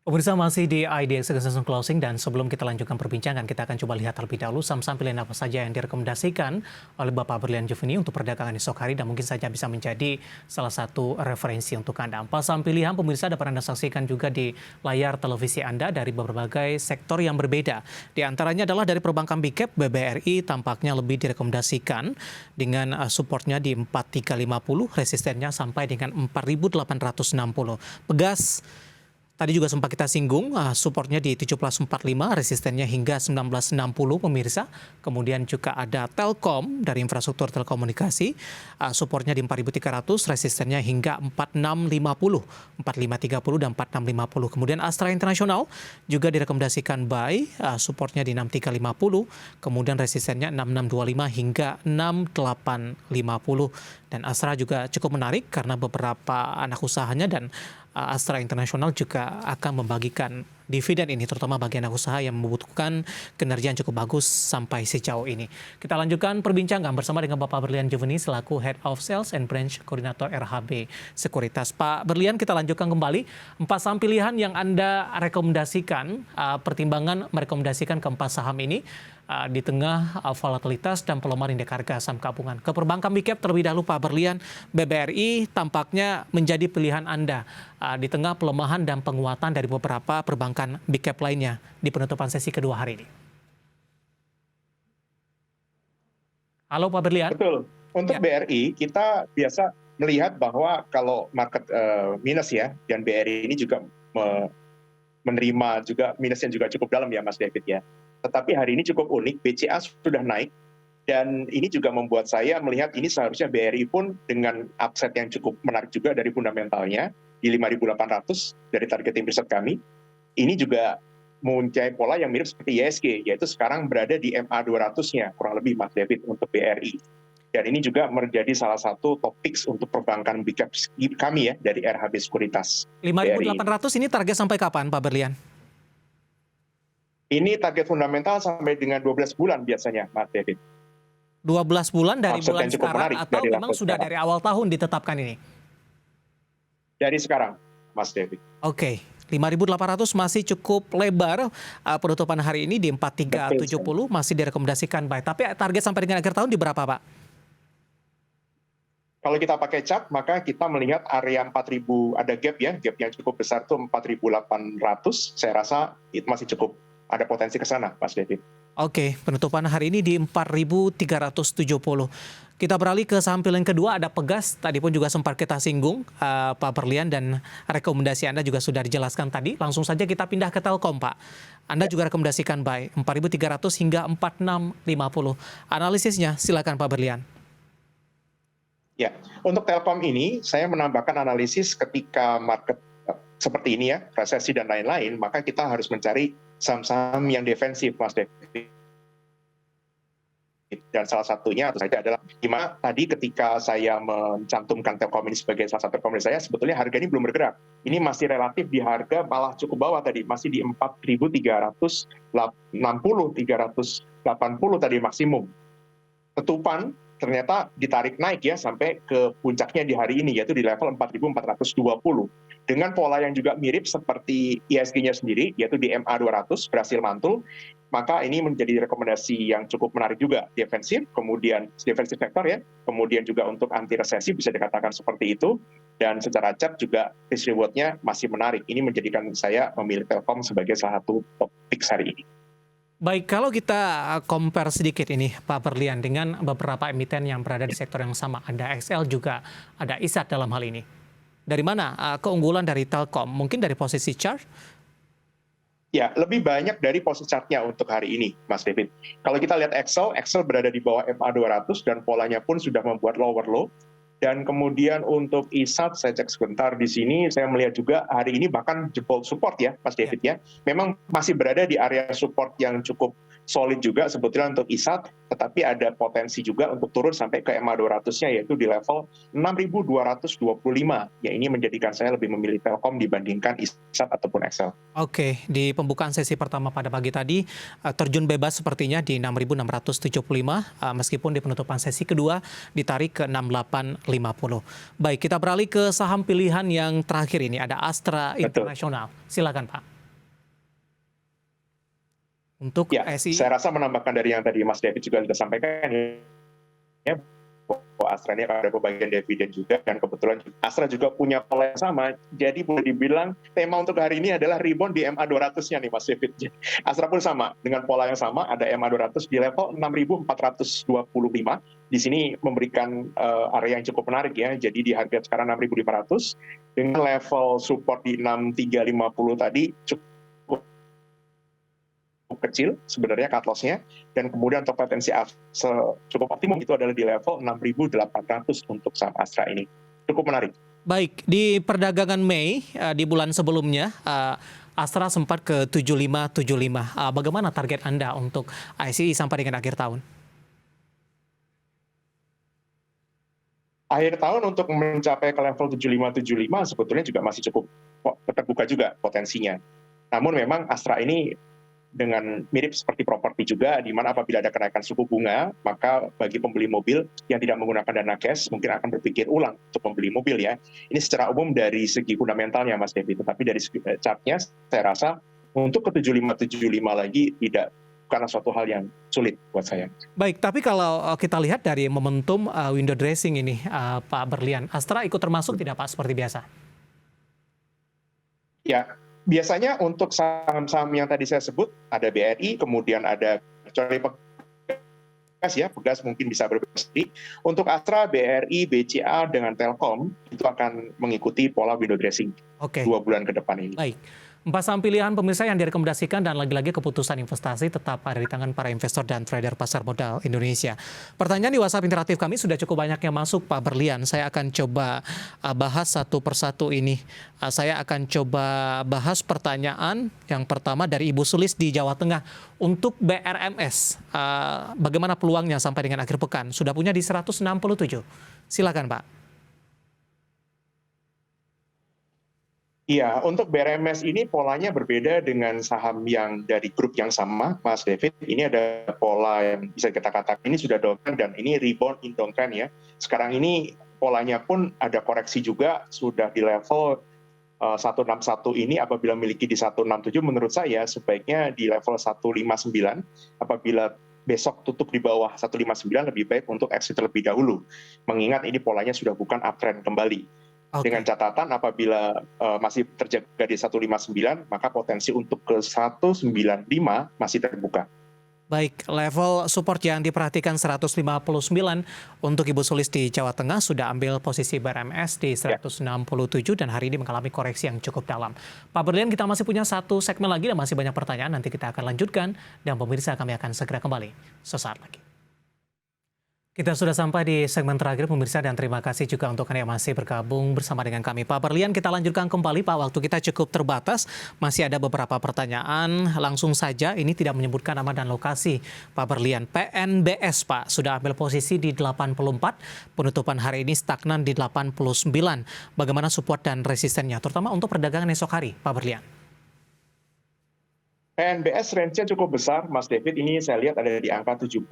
Pemirsa masih di IDX Extension Closing dan sebelum kita lanjutkan perbincangan, kita akan coba lihat terlebih dahulu saham-saham pilihan apa saja yang direkomendasikan oleh Bapak Berlian Juveni untuk perdagangan esok hari dan mungkin saja bisa menjadi salah satu referensi untuk Anda. Empat saham pilihan pemirsa dapat Anda saksikan juga di layar televisi Anda dari berbagai sektor yang berbeda. Di antaranya adalah dari perbankan Big Cap, BBRI tampaknya lebih direkomendasikan dengan supportnya di 4350, resistennya sampai dengan 4860. Pegas tadi juga sempat kita singgung, supportnya di 1745, resistennya hingga 1960 pemirsa. Kemudian juga ada Telkom dari infrastruktur telekomunikasi, supportnya di 4300, resistennya hingga 4650, 4530 dan 4650. Kemudian Astra International juga direkomendasikan buy, supportnya di 6350, kemudian resistennya 6625 hingga 6850. Dan Astra juga cukup menarik karena beberapa anak usahanya dan Astra International juga akan membagikan dividen ini, terutama bagi anak usaha yang membutuhkan kinerja yang cukup bagus sampai sejauh ini. Kita lanjutkan perbincangan bersama dengan Bapak Berlian Juveni selaku Head of Sales and Branch Koordinator RHB Sekuritas. Pak Berlian, kita lanjutkan kembali. Empat saham pilihan yang Anda rekomendasikan, pertimbangan merekomendasikan keempat saham ini di tengah volatilitas dan pelemahan indeks harga saham gabungan. Ke perbankan Big Cap terlebih dahulu Pak Berlian, BBRI tampaknya menjadi pilihan Anda di tengah pelemahan dan penguatan dari beberapa perbankan Big Cap lainnya di penutupan sesi kedua hari ini. Halo Pak Berlian. Betul. Untuk ya. BRI kita biasa melihat bahwa kalau market minus ya, dan BRI ini juga menerima juga minusnya juga cukup dalam ya Mas David ya. Tetapi hari ini cukup unik, BCA sudah naik dan ini juga membuat saya melihat ini seharusnya BRI pun dengan upside yang cukup menarik juga dari fundamentalnya di 5.800 dari targeting riset kami. Ini juga mempunyai pola yang mirip seperti ISG, yaitu sekarang berada di MA 200-nya kurang lebih Mas David untuk BRI. Dan ini juga menjadi salah satu topik untuk perbankan Big Cap kami ya dari RHB Sekuritas. 5.800 ini target sampai kapan Pak Berlian? Ini target fundamental sampai dengan 12 bulan biasanya, Mas David. 12 bulan dari bulan sekarang atau memang sudah sekarang. dari awal tahun ditetapkan ini? Dari sekarang, Mas David. Oke, 5.800 masih cukup lebar penutupan hari ini di 4370 masih direkomendasikan buy. Tapi target sampai dengan akhir tahun di berapa, Pak? Kalau kita pakai chart, maka kita melihat area 4.000, ada gap ya, gap yang cukup besar itu 4.800. Saya rasa itu masih cukup ada potensi ke sana, Mas David. Oke, penutupan hari ini di 4.370. Kita beralih ke saham pilihan kedua, ada Pegas. Tadi pun juga sempat kita singgung, Pak Berlian, dan rekomendasi Anda juga sudah dijelaskan tadi. Langsung saja kita pindah ke Telkom, Pak. Anda juga rekomendasikan buy 4.300 hingga 4.650. Analisisnya silakan Pak Berlian. Ya, untuk Telkom ini saya menambahkan analisis ketika market seperti ini ya, resesi dan lain-lain, maka kita harus mencari saham-saham yang defensif, Mas David. Dan salah satunya tentu saja adalah gimana tadi ketika saya mencantumkan Telkom ini sebagai salah satu rekomendasi saya, sebetulnya harga ini belum bergerak. Ini masih relatif di harga malah cukup bawah tadi, masih di 4.360, 380 tadi maksimum. Ketupan ternyata ditarik naik ya sampai ke puncaknya di hari ini yaitu di level 4.420 dengan pola yang juga mirip seperti ISG-nya sendiri yaitu di MA 200 berhasil mantul, maka ini menjadi rekomendasi yang cukup menarik juga, defensif, kemudian defensif sektor ya, kemudian juga untuk anti resesi bisa dikatakan seperti itu, dan secara chart juga risk reward-nya masih menarik. Ini menjadikan saya memilih Telkom sebagai salah satu topik hari ini. Baik, kalau kita compare sedikit ini Pak Berlian dengan beberapa emiten yang berada di sektor yang sama, ada XL juga, ada ISAT dalam hal ini. Dari mana keunggulan dari Telkom? Mungkin dari posisi chart? Ya, lebih banyak dari posisi chartnya untuk hari ini, Mas David. Kalau kita lihat Excel berada di bawah MA 200 dan polanya pun sudah membuat lower low. Dan kemudian untuk ISAT, saya cek sebentar di sini, saya melihat juga hari ini bahkan jebol support ya, Mas David ya. Memang masih berada di area support yang cukup solid juga sebetulnya untuk ISAT, tetapi ada potensi juga untuk turun sampai ke MA 200-nya yaitu di level 6.225. Ya, ini menjadikan saya lebih memilih Telkom dibandingkan ISAT ataupun Excel. Oke, di pembukaan sesi pertama pada pagi tadi terjun bebas sepertinya di 6.675 meskipun di penutupan sesi kedua ditarik ke 6850. Baik, kita beralih ke saham pilihan yang terakhir ini, ada Astra International. Silakan Pak. untuk Ya, ASI. saya rasa menambahkan dari yang tadi Mas David juga sudah sampaikan ya, bahwa Astra ini akan ada pembagian dividen juga, dan kebetulan Astra juga punya pola yang sama. Jadi boleh dibilang tema untuk hari ini adalah rebound di MA 200-nya nih Mas David. Astra pun sama, dengan pola yang sama, ada MA 200 di level 6.425. Di sini memberikan area yang cukup menarik ya. Jadi di harga sekarang 6.500 dengan level support di 6.350 tadi cukup kecil sebenarnya cut loss-nya, dan kemudian untuk potensi cukup optimum itu adalah di level 6.800 untuk saham Astra ini. Cukup menarik. Baik, di perdagangan Mei di bulan sebelumnya Astra sempat ke 7575. Bagaimana target Anda untuk ASI sampai dengan akhir tahun? Akhir tahun untuk mencapai ke level 7575 sebetulnya juga masih cukup terbuka juga potensinya. Namun memang Astra ini dengan mirip seperti properti juga, di mana apabila ada kenaikan suku bunga, maka bagi pembeli mobil yang tidak menggunakan dana cash mungkin akan berpikir ulang untuk membeli mobil ya. Ini secara umum dari segi fundamentalnya Mas Devi, tetapi dari segi chartnya saya rasa untuk ke 7575 lagi bukanlah suatu hal yang sulit buat saya. Baik, tapi kalau kita lihat dari momentum window dressing ini Pak Berlian, Astra ikut termasuk tidak Pak seperti biasa? Ya, biasanya untuk saham-saham yang tadi saya sebut, ada BRI, kemudian ada kecuali Pegas ya, Pegas mungkin bisa berbeda. Untuk Astra, BRI, BCA dengan Telkom itu akan mengikuti pola window dressing 2 bulan ke depan ini. Baik. 4 saham pilihan pemirsa yang direkomendasikan, dan lagi-lagi keputusan investasi tetap ada di tangan para investor dan trader pasar modal Indonesia. Pertanyaan di WhatsApp interaktif kami sudah cukup banyak yang masuk Pak Berlian. Saya akan coba bahas satu persatu ini. Saya akan coba bahas pertanyaan yang pertama dari Ibu Sulis di Jawa Tengah. Untuk BRMS, bagaimana peluangnya sampai dengan akhir pekan? Sudah punya di 167. Silakan Pak. Iya, untuk BRMS ini polanya berbeda dengan saham yang dari grup yang sama, Mas David. Ini ada pola yang bisa kita katakan ini sudah downtrend, dan ini rebound in downtrend ya. Sekarang ini polanya pun ada koreksi juga, sudah di level 161 ini. Apabila memiliki di 167, menurut saya sebaiknya di level 159. Apabila besok tutup di bawah 159, lebih baik untuk exit terlebih dahulu. Mengingat ini polanya sudah bukan uptrend kembali. Dengan catatan apabila masih terjaga di 159, maka potensi untuk ke 195 masih terbuka. Baik, level support yang diperhatikan 159 untuk Ibu Sulis di Jawa Tengah, sudah ambil posisi BRMS di 167 dan hari ini mengalami koreksi yang cukup dalam. Pak Berlian, kita masih punya satu segmen lagi dan masih banyak pertanyaan, nanti kita akan lanjutkan, dan pemirsa kami akan segera kembali sesaat lagi. Kita sudah sampai di segmen terakhir pemirsa, dan terima kasih juga untuk Anda yang masih bergabung bersama dengan kami. Pak Berlian, kita lanjutkan kembali Pak, waktu kita cukup terbatas, masih ada beberapa pertanyaan. Langsung saja, ini tidak menyebutkan nama dan lokasi Pak Berlian. PNBS Pak, sudah ambil posisi di 84, penutupan hari ini stagnan di 89. Bagaimana support dan resistennya, terutama untuk perdagangan esok hari Pak Berlian? PNBS range-nya cukup besar, Mas David. Ini saya lihat ada di angka 75.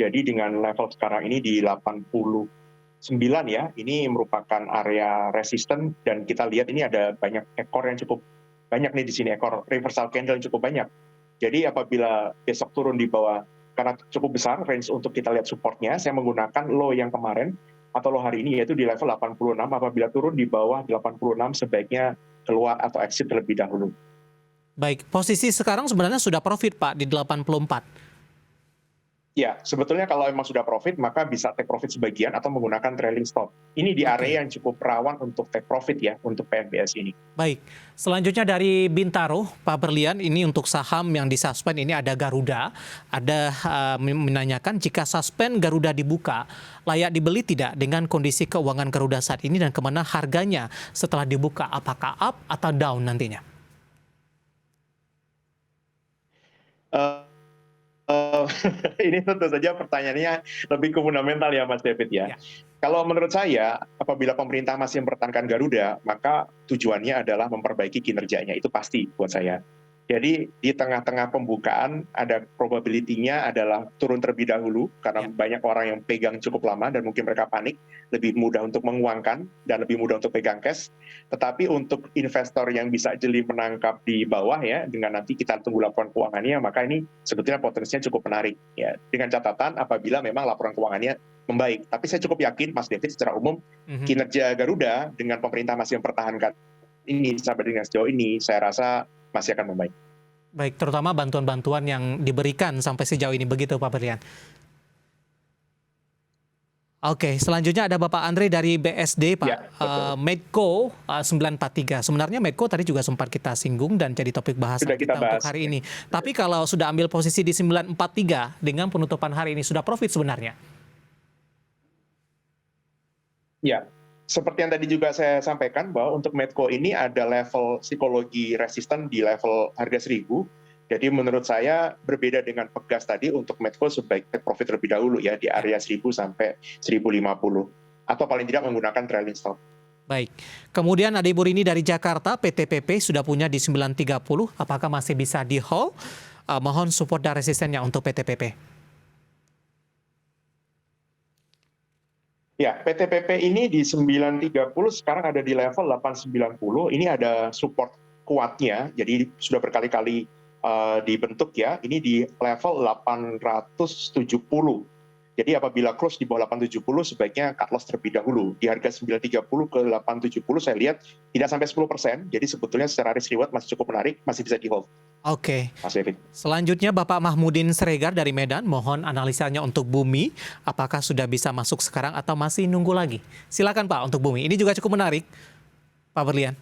Jadi dengan level sekarang ini di 89 ya, ini merupakan area resisten, dan kita lihat ini ada banyak ekor yang cukup banyak nih di sini, ekor reversal candle yang cukup banyak. Jadi apabila besok turun di bawah, karena cukup besar range untuk kita lihat supportnya, saya menggunakan low yang kemarin atau low hari ini yaitu di level 86. Apabila turun di bawah 86, sebaiknya keluar atau exit terlebih dahulu. Baik, posisi sekarang sebenarnya sudah profit Pak di 84. Ya, sebetulnya kalau memang sudah profit, maka bisa take profit sebagian atau menggunakan trailing stop. Ini di area yang cukup rawan untuk take profit ya, untuk PNBS ini. Baik, selanjutnya dari Bintaro, Pak Berlian, ini untuk saham yang disuspend ini ada Garuda. Ada menanyakan jika suspend Garuda dibuka, layak dibeli tidak dengan kondisi keuangan Garuda saat ini, dan kemana harganya setelah dibuka, apakah up atau down nantinya? Ini tentu saja pertanyaannya lebih ke fundamental ya Mas David ya. Kalau menurut saya, apabila pemerintah masih mempertahankan Garuda, maka tujuannya adalah memperbaiki kinerjanya, itu pasti buat saya. Jadi di tengah-tengah pembukaan ada probability-nya adalah turun terlebih dahulu karena banyak orang yang pegang cukup lama dan mungkin mereka panik, lebih mudah untuk menguangkan dan lebih mudah untuk pegang cash. Tetapi untuk investor yang bisa jeli menangkap di bawah ya, dengan nanti kita tunggu laporan keuangannya, maka ini sebetulnya potensinya cukup menarik ya. Dengan catatan apabila memang laporan keuangannya membaik. Tapi saya cukup yakin Mas David secara umum kinerja Garuda dengan pemerintah masih mempertahankan ini sampai dengan sejauh ini, saya rasa masih akan membaik. Baik, terutama bantuan-bantuan yang diberikan sampai sejauh ini, begitu Pak Berlian. Oke, selanjutnya ada Bapak Andre dari BSD, Pak. Ya, Medco 943. Sebenarnya Medco tadi juga sempat kita singgung dan jadi topik bahasan kita untuk hari ini. Tapi kalau sudah ambil posisi di 943 dengan penutupan hari ini, sudah profit sebenarnya? Ya, seperti yang tadi juga saya sampaikan bahwa untuk Medco ini ada level psikologi resisten di level harga 1000. Jadi menurut saya berbeda dengan Pegas tadi, untuk Medco sebaiknya profit terlebih dahulu ya di area 1000 sampai 1050 atau paling tidak menggunakan trailing stop. Baik. Kemudian ada Ibu Rini dari Jakarta, PTPP sudah punya di 930. Apakah masih bisa di hold? Mohon support dan resistennya untuk PTPP. Ya, PTPP ini di 930 sekarang ada di level 890. Ini ada support kuatnya, jadi sudah berkali-kali dibentuk ya. Ini di level 870. Jadi apabila close di bawah 870 sebaiknya cut loss terlebih dahulu. Di harga 930 ke 870 saya lihat tidak sampai 10%. Jadi sebetulnya secara risk reward masih cukup menarik, masih bisa di hold. Oke. Mas David. Selanjutnya Bapak Mahmudin Sregar dari Medan, mohon analisanya untuk Bumi. Apakah sudah bisa masuk sekarang atau masih nunggu lagi? Silakan Pak untuk Bumi. Ini juga cukup menarik, Pak Berlian.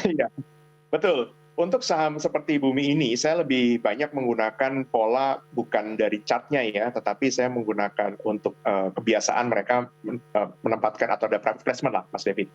Iya, betul. Untuk saham seperti Bumi ini, saya lebih banyak menggunakan pola bukan dari chartnya ya, tetapi saya menggunakan untuk kebiasaan mereka menempatkan atau ada private placement lah, Mas David.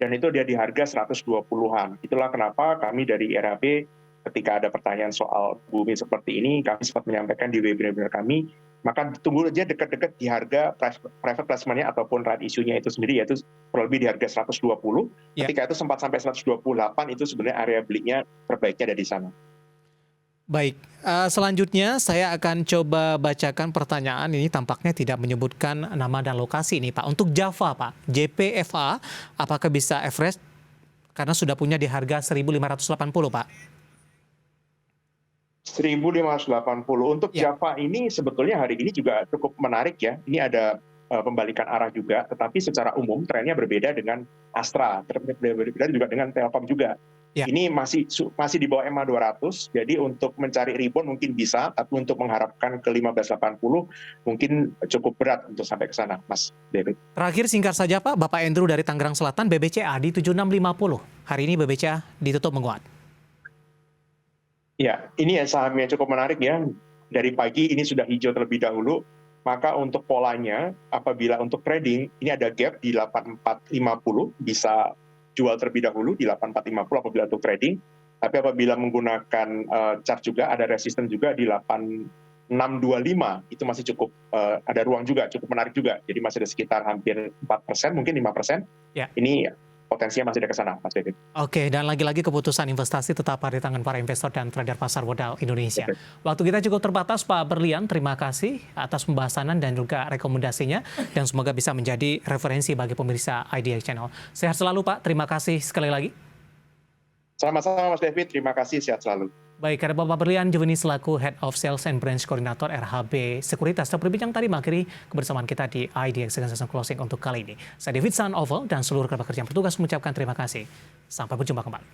Dan itu dia di harga 120-an. Itulah kenapa kami dari RHB ketika ada pertanyaan soal Bumi seperti ini, kami sempat menyampaikan di webinar kami, maka tunggu aja dekat-dekat di harga private placement-nya ataupun right issue-nya itu sendiri, yaitu kurang lebih di harga 120. Ketika itu sempat sampai 128, itu sebenarnya area belinya terbaiknya ada di sana. Baik, selanjutnya saya akan coba bacakan pertanyaan ini, tampaknya tidak menyebutkan nama dan lokasi ini Pak. Untuk Java Pak, JPFA, apakah bisa average karena sudah punya di harga 1.580 Pak? 1.580. Untuk Java ini sebetulnya hari ini juga cukup menarik ya. Ini ada pembalikan arah juga, tetapi secara umum trennya berbeda dengan Astra, berbeda juga dengan Telkom juga. Ya. Ini masih di bawah EMA 200, jadi untuk mencari rebound mungkin bisa, tapi untuk mengharapkan ke 1580 mungkin cukup berat untuk sampai ke sana, Mas David. Terakhir singkat saja Pak, Bapak Andrew dari Tangerang Selatan, BBCA di 7650. Hari ini BBCA ditutup menguat. Ya, ini saham yang cukup menarik ya. Dari pagi ini sudah hijau terlebih dahulu, maka untuk polanya, apabila untuk trading, ini ada gap di 8450, bisa jual terlebih dahulu di 8450 apabila untuk trading, tapi apabila menggunakan chart juga ada resisten juga di 8625, itu masih cukup ada ruang juga, cukup menarik juga, jadi masih ada sekitar hampir 4%, mungkin 5%. Ya. Ini potensinya masih ada ke sana, Mas David. Oke, dan lagi-lagi keputusan investasi tetap ada di tangan para investor dan trader pasar modal Indonesia. Waktu kita cukup terbatas, Pak Berlian. Terima kasih atas pembahasan dan juga rekomendasinya, dan semoga bisa menjadi referensi bagi pemirsa IDX Channel. Sehat selalu, Pak. Terima kasih sekali lagi. Sama-sama, Mas David. Terima kasih. Sehat selalu. Baik, ada Bapak Berlian Juveni selaku Head of Sales and Branch Coordinator RHB Sekuritas. Kita berbincang tadi mengakhiri kebersamaan kita di IDX Session Closing untuk kali ini. Saya David San Oval dan seluruh kerabat kerja yang bertugas mengucapkan terima kasih. Sampai berjumpa kembali.